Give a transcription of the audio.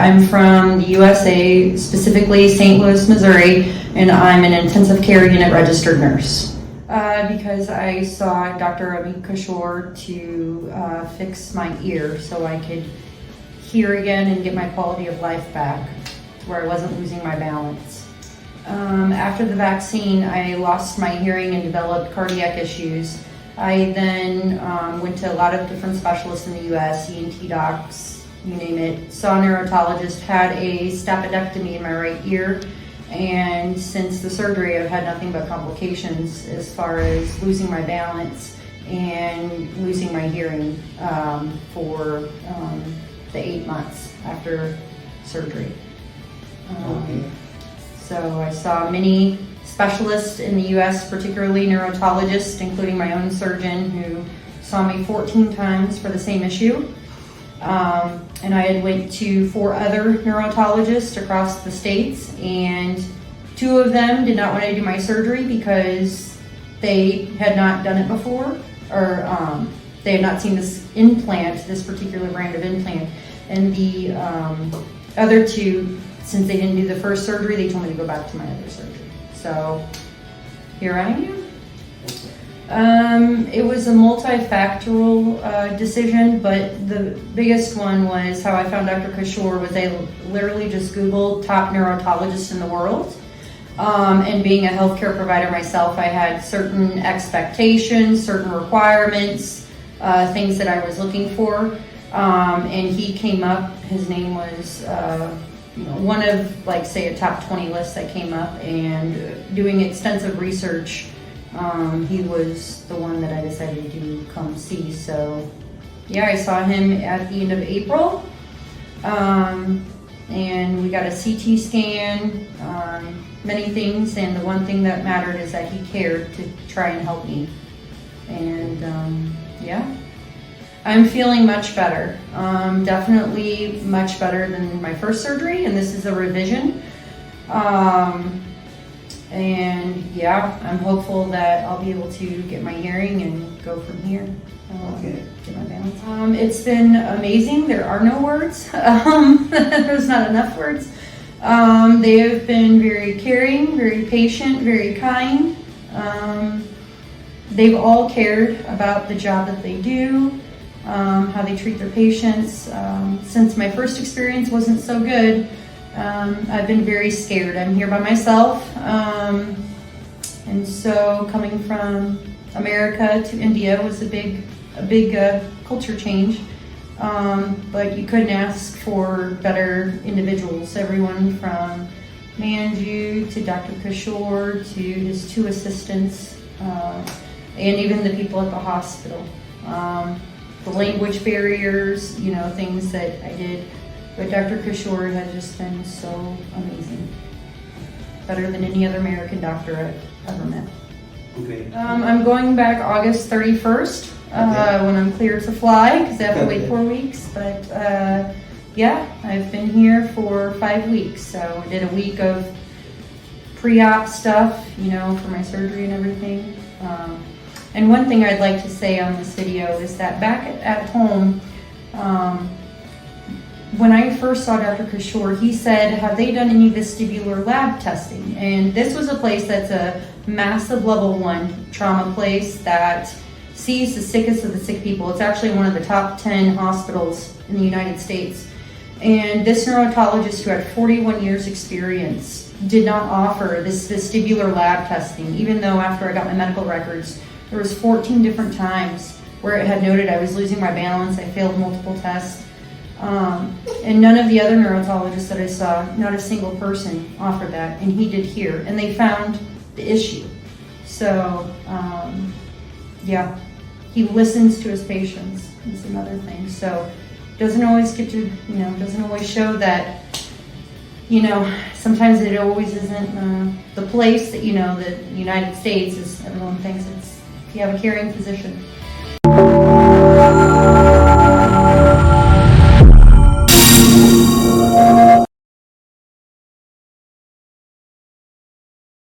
I'm from the USA, specifically St. Louis, Missouri, and I'm an intensive care unit registered nurse. Because I saw Dr. Ameet Kishore to fix my ear so I could hear again and get my quality of life back where I wasn't losing my balance. After the vaccine, I lost my hearing and developed cardiac issues. I then went to a lot of different specialists in the US, ENT docs, you name it. Saw a neurologist, had a stapedectomy in my right ear, and since the surgery I've had nothing but complications as far as losing my balance and losing my hearing for the 8 months after surgery. So I saw many specialists in the US, particularly neurologists, including my own surgeon who saw me 14 times for the same issue. And I had went to 4 other neurologists across the states, and 2 of them did not want to do my surgery because they had not done it before, or they had not seen this implant, this particular brand of implant. And the other 2, since they didn't do the first surgery, they told me to go back to my other surgery. So here I am. It was a multifactorial decision, but the biggest one was how I found Dr. Kishore was I literally just Googled top neurologists in the world. And being a healthcare provider myself, I had certain expectations, certain requirements, things that I was looking for. And he came up, his name was one of, like, say, a top 20 list that came up, and doing extensive research, he was the one that I decided to come see. So yeah, I saw him at the end of April, and we got a CT scan, many things, and the one thing that mattered is that he cared to try and help me. And yeah, I'm feeling much better, definitely much better than my first surgery, and this is a revision. And yeah, I'm hopeful that I'll be able to get my hearing and go from here. Get my balance. It's been amazing. There are no words. There's not enough words. They have been very caring, very patient, very kind. They've all cared about the job that they do, how they treat their patients. Since my first experience wasn't so good, I've been very scared. I'm here by myself, and so coming from America to India was a big culture change. But you couldn't ask for better individuals. Everyone from Manju to Dr. Kishore to his 2 assistants, and even the people at the hospital. The language barriers, things that I did. But Dr. Kishore has just been so amazing. Better than any other American doctor I've ever met. Okay. I'm going back August 31st when I'm cleared to fly, because I have to wait 4 weeks. But yeah, I've been here for 5 weeks. So I did a week of pre-op stuff, for my surgery and everything. And one thing I'd like to say on this video is that back at home, when I first saw Dr. Kishore, he said, have they done any vestibular lab testing? And this was a place that's a massive level 1 trauma place that sees the sickest of the sick people. It's actually one of the top 10 hospitals in the United States. And this neurologist, who had 41 years experience, did not offer this vestibular lab testing, even though after I got my medical records, there was 14 different times where it had noted I was losing my balance. I failed multiple tests. And none of the other neurologists that I saw, not a single person offered that, and he did here, and they found the issue. So, yeah, he listens to his patients, is another thing. So, doesn't always get to, doesn't always show that, sometimes it always isn't the place that, the United States is, everyone thinks it's, if you have a caring physician.